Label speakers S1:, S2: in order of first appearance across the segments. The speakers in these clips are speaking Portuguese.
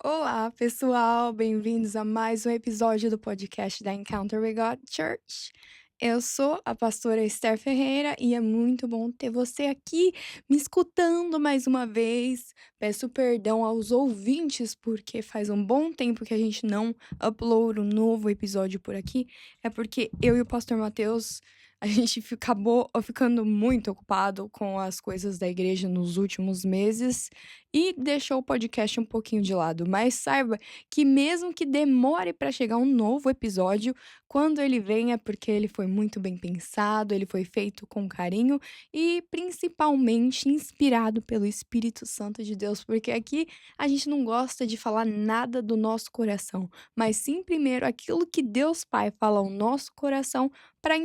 S1: Olá, pessoal, bem-vindos a mais um episódio do podcast da Encounter with God Church. Eu sou a pastora Esther Ferreira e é muito bom ter você aqui me escutando mais uma vez. Peço perdão aos ouvintes porque faz um bom tempo que a gente não uploada um novo episódio por aqui. É porque eu e o pastor Mateus a gente acabou ficando muito ocupado com as coisas da igreja nos últimos meses e deixou o podcast um pouquinho de lado. Mas saiba que mesmo que demore para chegar um novo episódio, quando ele vem é porque ele foi muito bem pensado, ele foi feito com carinho e principalmente inspirado pelo Espírito Santo de Deus, porque aqui a gente não gosta de falar nada do nosso coração, mas sim primeiro aquilo que Deus Pai fala ao nosso coração para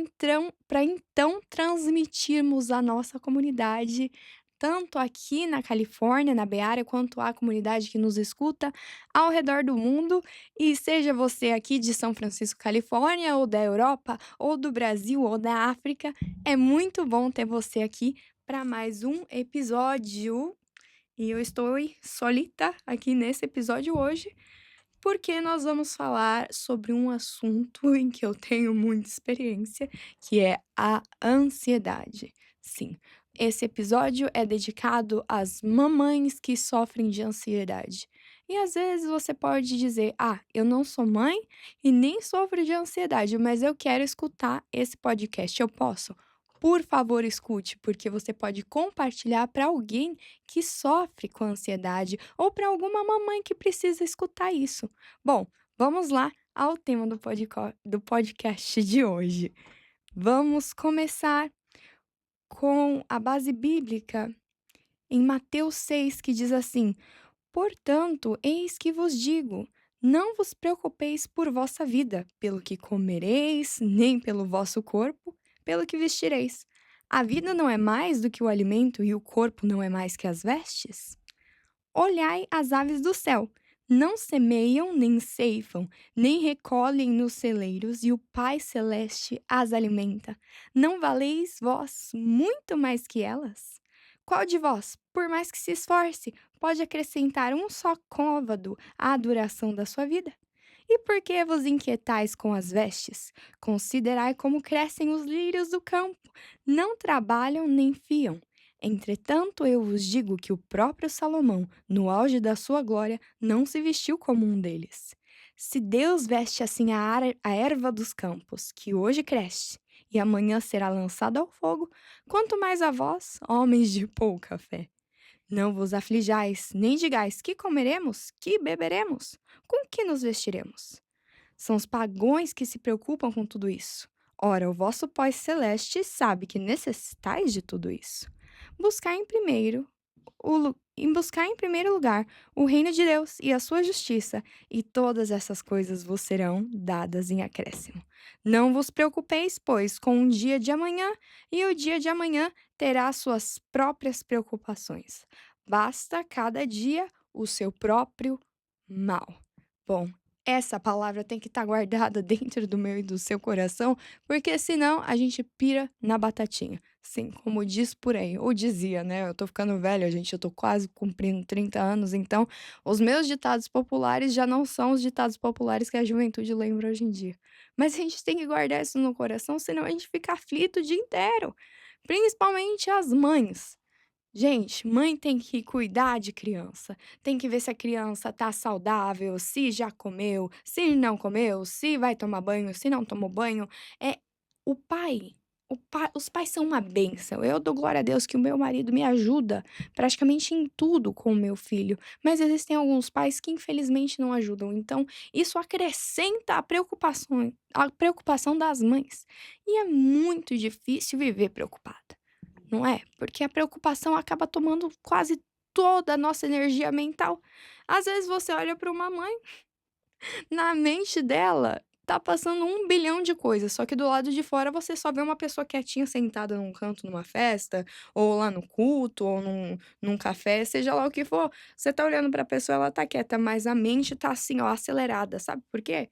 S1: então transmitirmos à nossa comunidade tanto aqui na Califórnia, na Beara, quanto à comunidade que nos escuta ao redor do mundo. E seja você aqui de São Francisco, Califórnia, ou da Europa, ou do Brasil, ou da África, é muito bom ter você aqui para mais um episódio. E eu estou solita aqui nesse episódio hoje, porque nós vamos falar sobre um assunto em que eu tenho muita experiência, que é a ansiedade. Sim, esse episódio é dedicado às mamães que sofrem de ansiedade. E às vezes você pode dizer: Ah, eu não sou mãe e nem sofro de ansiedade, mas eu quero escutar esse podcast. Eu posso? Por favor, escute, porque você pode compartilhar para alguém que sofre com ansiedade ou para alguma mamãe que precisa escutar isso. Bom, vamos lá ao tema do podcast de hoje. Vamos começar com a base bíblica em Mateus 6, que diz assim: Portanto, eis que vos digo: não vos preocupeis por vossa vida, pelo que comereis, nem pelo vosso corpo, pelo que vestireis. A vida não é mais do que o alimento e o corpo não é mais que as vestes? Olhai as aves do céu. Não semeiam, nem ceifam, nem recolhem nos celeiros, e o Pai Celeste as alimenta. Não valeis vós muito mais que elas? Qual de vós, por mais que se esforce, pode acrescentar um só côvado à duração da sua vida? E por que vos inquietais com as vestes? Considerai como crescem os lírios do campo. Não trabalham nem fiam. Entretanto, eu vos digo que o próprio Salomão, no auge da sua glória, não se vestiu como um deles. Se Deus veste assim a erva dos campos, que hoje cresce e amanhã será lançada ao fogo, quanto mais a vós, homens de pouca fé. Não vos aflijais, nem digais: que comeremos, que beberemos, com que nos vestiremos? São os pagões que se preocupam com tudo isso. Ora, o vosso Pai Celeste sabe que necessitais de tudo isso. Buscar em primeiro buscar em primeiro lugar o reino de Deus e a sua justiça, e todas essas coisas vos serão dadas em acréscimo. Não vos preocupeis, pois, com o dia de amanhã, e o dia de amanhã terá suas próprias preocupações. Basta cada dia o seu próprio mal. Bom, essa palavra tem que estar guardada dentro do meu e do seu coração, porque senão a gente pira na batatinha. Sim, como diz por aí, ou dizia, né? Eu tô ficando velha, gente, eu tô quase cumprindo 30 anos, então os meus ditados populares já não são os ditados populares que a juventude lembra hoje em dia. Mas a gente tem que guardar isso no coração, senão a gente fica aflito o dia inteiro. Principalmente as mães. Gente, mãe tem que cuidar de criança, tem que ver se a criança tá saudável, se já comeu, se não comeu, se vai tomar banho, se não tomou banho. É o pai, os pais são uma bênção. Eu dou glória a Deus que o meu marido me ajuda praticamente em tudo com o meu filho, mas existem alguns pais que infelizmente não ajudam. Então, isso acrescenta a preocupação das mães. E é muito difícil viver preocupada, não é? Porque a preocupação acaba tomando quase toda a nossa energia mental. Às vezes você olha para uma mãe, na mente dela tá passando 1 bilhão de coisas, só que do lado de fora você só vê uma pessoa quietinha sentada num canto numa festa, ou lá no culto, ou num café, seja lá o que for. Você tá olhando pra pessoa, ela tá quieta, mas a mente tá assim, ó, acelerada, sabe por quê?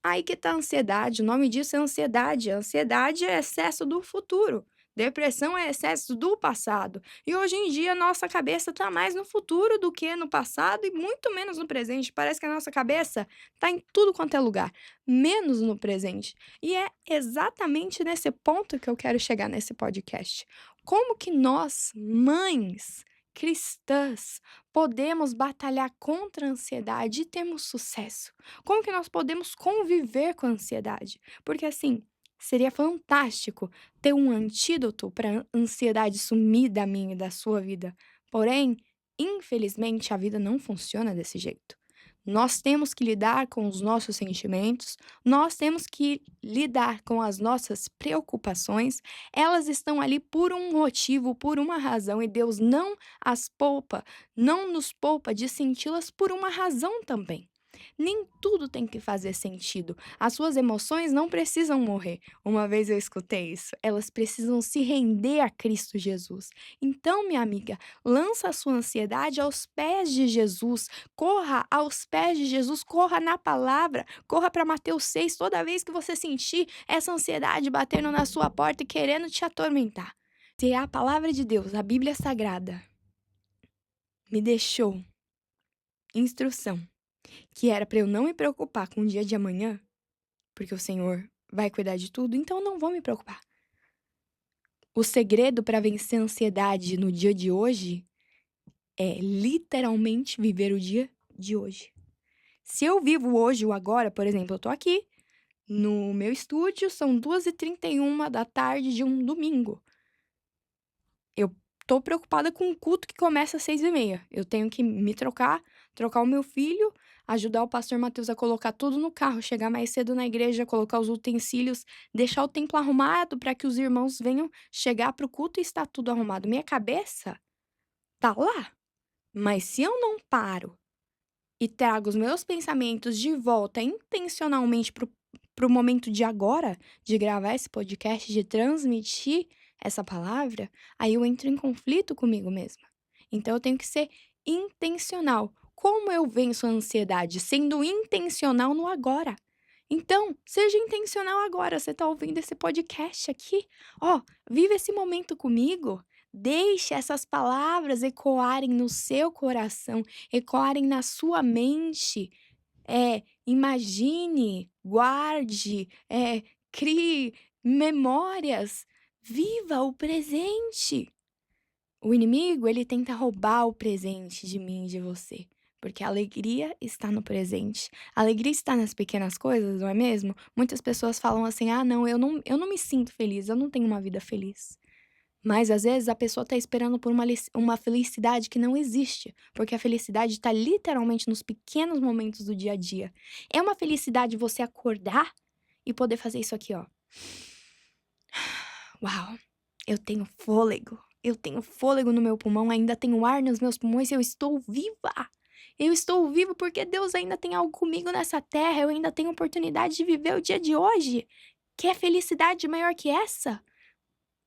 S1: Aí que tá a ansiedade, o nome disso é ansiedade. A ansiedade é excesso do futuro. Depressão é excesso do passado. E hoje em dia, nossa cabeça está mais no futuro do que no passado e muito menos no presente. Parece que a nossa cabeça está em tudo quanto é lugar, menos no presente. E é exatamente nesse ponto que eu quero chegar nesse podcast. Como que nós, mães cristãs, podemos batalhar contra a ansiedade e termos sucesso? Como que nós podemos conviver com a ansiedade? Porque assim, seria fantástico ter um antídoto para a ansiedade sumir da minha e da sua vida. Porém, infelizmente, a vida não funciona desse jeito. Nós temos que lidar com os nossos sentimentos, nós temos que lidar com as nossas preocupações. Elas estão ali por um motivo, por uma razão, e Deus não as poupa, não nos poupa de senti-las por uma razão também. Nem tudo tem que fazer sentido. As suas emoções não precisam morrer. Uma vez eu escutei isso. Elas precisam se render a Cristo Jesus. Então, minha amiga, lança a sua ansiedade aos pés de Jesus. Corra aos pés de Jesus, corra na palavra, corra para Mateus 6 toda vez que você sentir essa ansiedade batendo na sua porta e querendo te atormentar. Se a palavra de Deus, a Bíblia Sagrada, me deixou instrução que era para eu não me preocupar com o dia de amanhã, porque o Senhor vai cuidar de tudo, então eu não vou me preocupar. O segredo para vencer a ansiedade no dia de hoje é literalmente viver o dia de hoje. Se eu vivo hoje, o agora, por exemplo, eu tô aqui no meu estúdio, são 2h31 da tarde de um domingo. Eu tô preocupada com o culto que começa às 6h30. Eu tenho que me trocar o meu filho, ajudar o pastor Matheus a colocar tudo no carro, chegar mais cedo na igreja, colocar os utensílios, deixar o templo arrumado para que os irmãos venham chegar pro culto e estar tudo arrumado. Minha cabeça tá lá. Mas se eu não paro e trago os meus pensamentos de volta intencionalmente pro momento de agora, de gravar esse podcast, de transmitir essa palavra, aí eu entro em conflito comigo mesma. Então eu tenho que ser intencional. Como eu venço a ansiedade? Sendo intencional no agora. Então, seja intencional agora. Você está ouvindo esse podcast aqui? Ó, vive esse momento comigo. Deixe essas palavras ecoarem no seu coração, ecoarem na sua mente. Imagine, guarde, crie memórias. Viva o presente. O inimigo, ele tenta roubar o presente de mim e de você. Porque a alegria está no presente. A alegria está nas pequenas coisas, não é mesmo? Muitas pessoas falam assim: ah, não, eu não me sinto feliz, eu não tenho uma vida feliz. Mas às vezes a pessoa está esperando por uma felicidade que não existe, porque a felicidade está literalmente nos pequenos momentos do dia a dia. É uma felicidade você acordar e poder fazer isso aqui, ó. Uau, eu tenho fôlego. Eu tenho fôlego no meu pulmão, ainda tenho ar nos meus pulmões, eu estou viva. Eu estou viva porque Deus ainda tem algo comigo nessa terra, eu ainda tenho oportunidade de viver o dia de hoje. Quer felicidade maior que essa?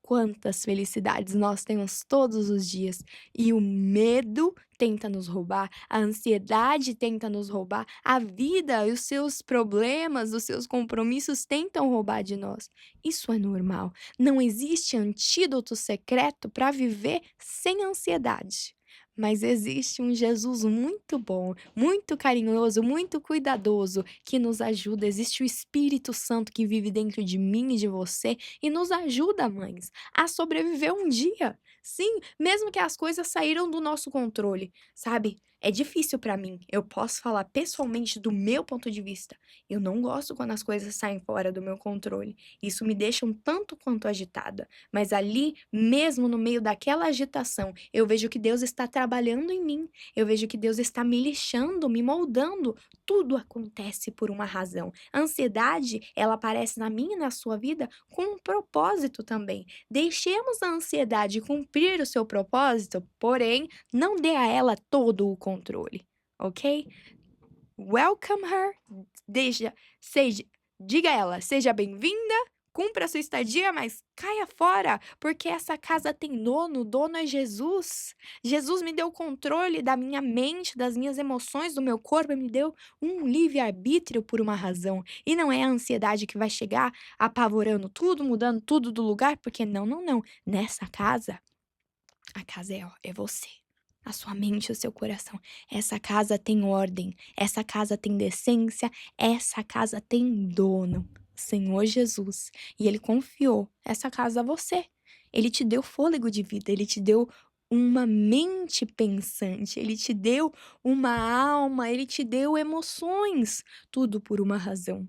S1: Quantas felicidades nós temos todos os dias e o medo tenta nos roubar, a ansiedade tenta nos roubar, a vida e os seus problemas, os seus compromissos tentam roubar de nós. Isso é normal. Não existe antídoto secreto para viver sem ansiedade. Mas existe um Jesus muito bom, muito carinhoso, muito cuidadoso, que nos ajuda. Existe o Espírito Santo que vive dentro de mim e de você e nos ajuda, mães, a sobreviver um dia. Sim, mesmo que as coisas saíram do nosso controle, sabe? É difícil pra mim. Eu posso falar pessoalmente do meu ponto de vista. Eu não gosto quando as coisas saem fora do meu controle. Isso me deixa um tanto quanto agitada. Mas ali, mesmo no meio daquela agitação, eu vejo que Deus está trabalhando em mim. Eu vejo que Deus está me lixando, me moldando. Tudo acontece por uma razão. A ansiedade, ela aparece na minha e na sua vida com um propósito também. Deixemos a ansiedade cumprir o seu propósito, porém, não dê a ela todo o controle, ok? Welcome her, diga a ela, seja bem-vinda, cumpra a sua estadia, mas caia fora, porque essa casa tem dono, o dono é Jesus. Jesus me deu o controle da minha mente, das minhas emoções, do meu corpo, me deu um livre-arbítrio por uma razão. E não é a ansiedade que vai chegar apavorando tudo, mudando tudo do lugar, porque não, não, não. Nessa casa, a casa é você. A sua mente, o seu coração. Essa casa tem ordem, essa casa tem decência, essa casa tem dono, Senhor Jesus. E Ele confiou essa casa a você. Ele te deu fôlego de vida, Ele te deu uma mente pensante, Ele te deu uma alma, Ele te deu emoções. Tudo por uma razão.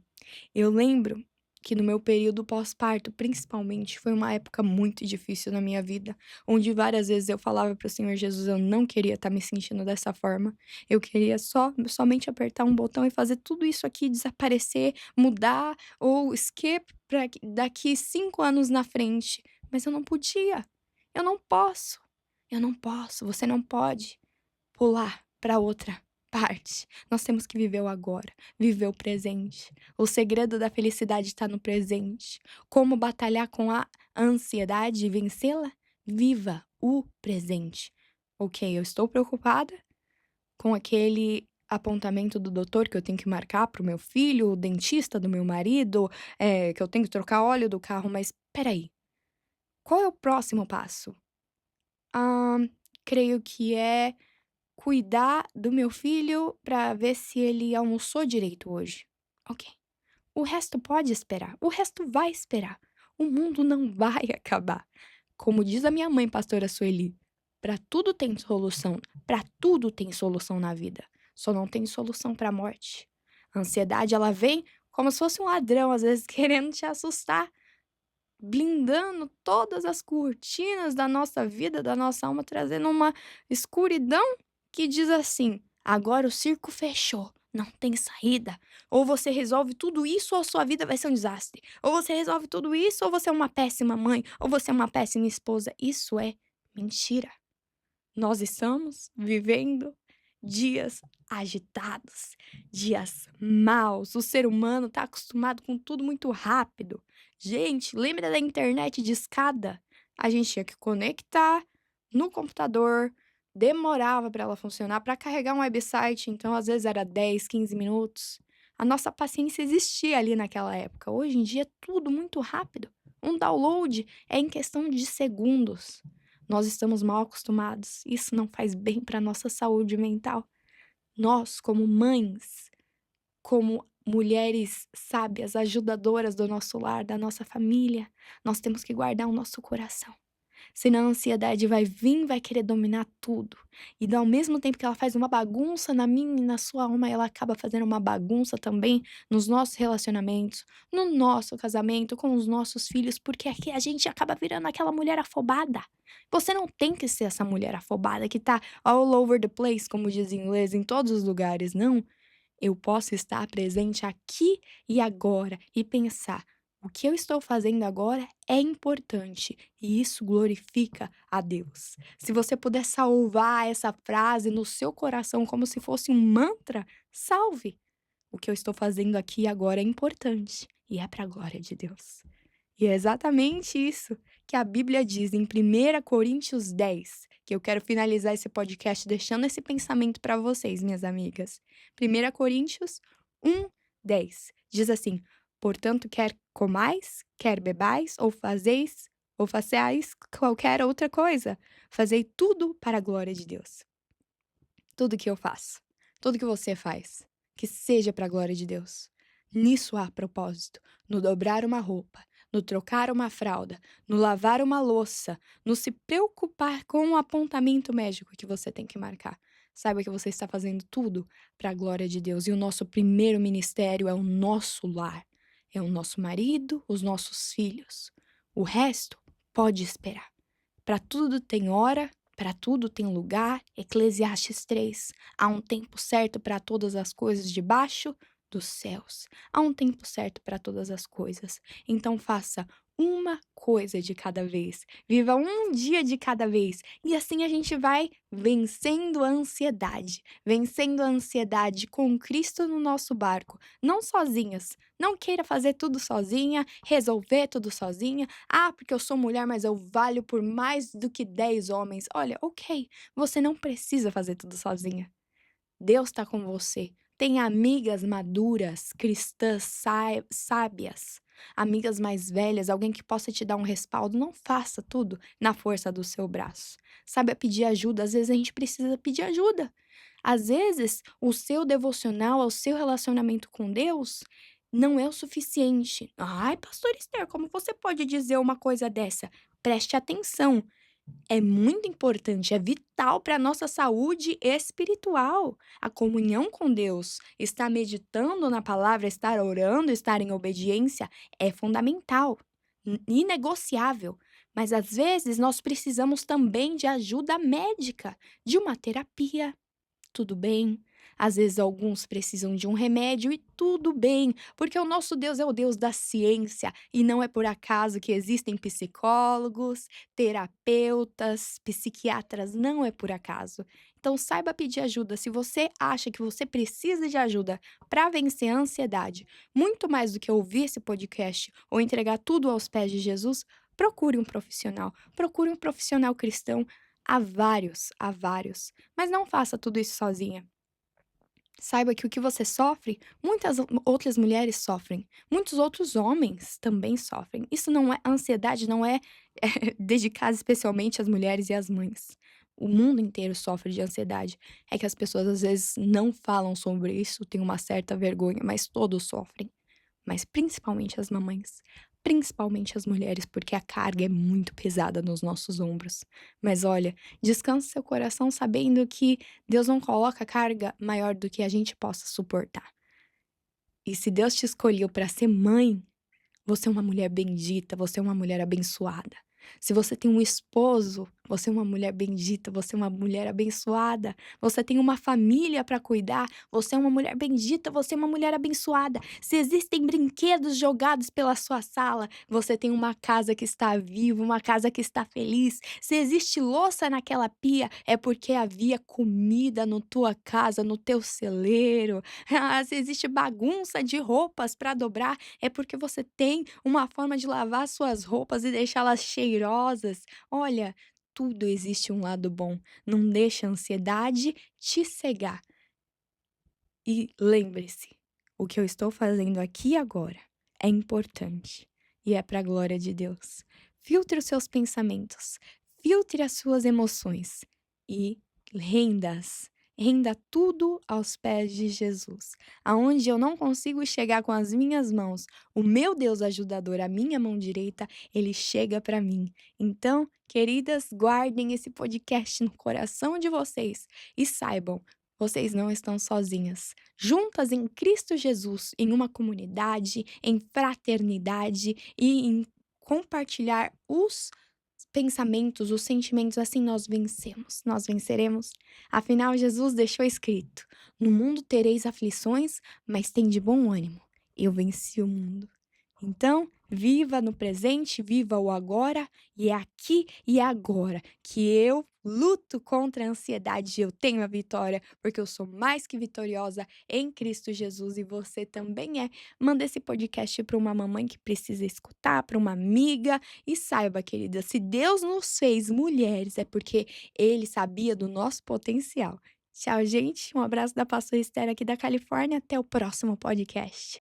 S1: Eu lembro que no meu período pós-parto, principalmente, foi uma época muito difícil na minha vida, onde várias vezes eu falava para o Senhor Jesus, eu não queria estar me sentindo dessa forma. Eu queria somente apertar um botão e fazer tudo isso aqui desaparecer, mudar ou skip para daqui 5 anos na frente, mas eu não podia. Eu não posso. Eu não posso, você não pode pular para outra parte. Nós temos que viver o agora, viver o presente. O segredo da felicidade está no presente. Como batalhar com a ansiedade e vencê-la? Viva o presente. Ok, eu estou preocupada com aquele apontamento do doutor que eu tenho que marcar para o meu filho, o dentista do meu marido, que eu tenho que trocar óleo do carro, mas peraí, qual é o próximo passo? Ah, creio que é cuidar do meu filho pra ver se ele almoçou direito hoje. Ok. O resto pode esperar. O resto vai esperar. O mundo não vai acabar. Como diz a minha mãe, pastora Sueli, pra tudo tem solução. Pra tudo tem solução na vida. Só não tem solução pra morte. A ansiedade, ela vem como se fosse um ladrão, às vezes querendo te assustar, blindando todas as cortinas da nossa vida, da nossa alma, trazendo uma escuridão que diz assim: agora o circo fechou, não tem saída. Ou você resolve tudo isso, ou a sua vida vai ser um desastre. Ou você resolve tudo isso, ou você é uma péssima mãe, ou você é uma péssima esposa. Isso é mentira. Nós estamos vivendo dias agitados, dias maus. O ser humano está acostumado com tudo muito rápido. Gente, lembra da internet de escada? A gente tinha que conectar no computador, demorava para ela funcionar, para carregar um website, então às vezes era 10, 15 minutos. A nossa paciência existia ali naquela época. Hoje em dia é tudo muito rápido. Um download é em questão de segundos. Nós estamos mal acostumados. Isso não faz bem para nossa saúde mental. Nós, como mães, como mulheres sábias, ajudadoras do nosso lar, da nossa família, nós temos que guardar o nosso coração. Senão a ansiedade vai vir, vai querer dominar tudo. E ao mesmo tempo que ela faz uma bagunça na minha e na sua alma, ela acaba fazendo uma bagunça também nos nossos relacionamentos, no nosso casamento, com os nossos filhos, porque aqui a gente acaba virando aquela mulher afobada. Você não tem que ser essa mulher afobada que tá all over the place, como diz em inglês, em todos os lugares. Não, eu posso estar presente aqui e agora e pensar: o que eu estou fazendo agora é importante e isso glorifica a Deus. Se você puder salvar essa frase no seu coração como se fosse um mantra, salve. O que eu estou fazendo aqui e agora é importante e é para a glória de Deus. E é exatamente isso que a Bíblia diz em 1 Coríntios 10, que eu quero finalizar esse podcast deixando esse pensamento para vocês, minhas amigas. 1 Coríntios 1:10 diz assim: portanto, quer comais, quer bebais, ou façais qualquer outra coisa, fazei tudo para a glória de Deus. Tudo que eu faço, tudo que você faz, que seja para a glória de Deus. Nisso há propósito, no dobrar uma roupa, no trocar uma fralda, no lavar uma louça, no se preocupar com o apontamento médico que você tem que marcar. Saiba que você está fazendo tudo para a glória de Deus. E o nosso primeiro ministério é o nosso lar, é o nosso marido, os nossos filhos. O resto pode esperar. Para tudo tem hora, para tudo tem lugar. Eclesiastes 3. Há um tempo certo para todas as coisas debaixo dos céus. Há um tempo certo para todas as coisas. Então faça uma coisa de cada vez. Viva um dia de cada vez. E assim a gente vai vencendo a ansiedade com Cristo no nosso barco, não sozinhas. Não queira fazer tudo sozinha, resolver tudo sozinha. Ah, porque eu sou mulher, mas eu valho por mais do que 10 homens. Olha, ok, você não precisa fazer tudo sozinha. Deus está com você. Tenha amigas maduras, cristãs, sábias, amigas mais velhas, alguém que possa te dar um respaldo. Não faça tudo na força do seu braço. Saiba pedir ajuda. Às vezes a gente precisa pedir ajuda. Às vezes o seu devocional, o seu relacionamento com Deus não é o suficiente. Ai, pastor Esther, como você pode dizer uma coisa dessa? Preste atenção. É muito importante, é vital para a nossa saúde espiritual. A comunhão com Deus, estar meditando na palavra, estar orando, estar em obediência é fundamental, inegociável. Mas às vezes nós precisamos também de ajuda médica, de uma terapia, tudo bem. Às vezes alguns precisam de um remédio e tudo bem, porque o nosso Deus é o Deus da ciência e não é por acaso que existem psicólogos, terapeutas, psiquiatras, não é por acaso. Então saiba pedir ajuda. Se você acha que você precisa de ajuda para vencer a ansiedade, muito mais do que ouvir esse podcast ou entregar tudo aos pés de Jesus, procure um profissional cristão. Há vários. Mas não faça tudo isso sozinha. Saiba que o que você sofre, muitas outras mulheres sofrem, muitos outros homens também sofrem. Isso não é a ansiedade não é, dedicada especialmente às mulheres e às mães. O mundo inteiro sofre de ansiedade. É que as pessoas às vezes não falam sobre isso, têm uma certa vergonha, mas todos sofrem. Mas principalmente as mamães, principalmente as mulheres, porque a carga é muito pesada nos nossos ombros. Mas olha, descanse seu coração sabendo que Deus não coloca carga maior do que a gente possa suportar. E se Deus te escolheu para ser mãe, você é uma mulher bendita, você é uma mulher abençoada. Se você tem um esposo, você é uma mulher bendita, você é uma mulher abençoada. Você tem uma família para cuidar, você é uma mulher bendita, você é uma mulher abençoada. Se existem brinquedos jogados pela sua sala, você tem uma casa que está viva, uma casa que está feliz. Se existe louça naquela pia, é porque havia comida na tua casa, no teu celeiro. Ah, se existe bagunça de roupas para dobrar, é porque você tem uma forma de lavar suas roupas e deixá-las cheirosas. Olha, tudo existe um lado bom. Não deixe a ansiedade te cegar. E lembre-se, o que eu estou fazendo aqui e agora é importante e é para a glória de Deus. Filtre os seus pensamentos, filtre as suas emoções e renda-as. Renda tudo aos pés de Jesus. Aonde eu não consigo chegar com as minhas mãos, o meu Deus ajudador, a minha mão direita, ele chega para mim. Então, queridas, guardem esse podcast no coração de vocês e saibam, vocês não estão sozinhas. Juntas em Cristo Jesus, em uma comunidade, em fraternidade e em compartilhar os pensamentos, os sentimentos, assim nós vencemos, nós venceremos. Afinal, Jesus deixou escrito: No mundo tereis aflições, mas tende bom ânimo. Eu venci o mundo. Então, viva no presente, viva o agora, e é aqui e é agora que eu luto contra a ansiedade e eu tenho a vitória, porque eu sou mais que vitoriosa em Cristo Jesus e você também é. Manda esse podcast para uma mamãe que precisa escutar, para uma amiga, e saiba, querida, se Deus nos fez mulheres é porque Ele sabia do nosso potencial. Tchau, gente. Um abraço da pastora Esther aqui da Califórnia. Até o próximo podcast.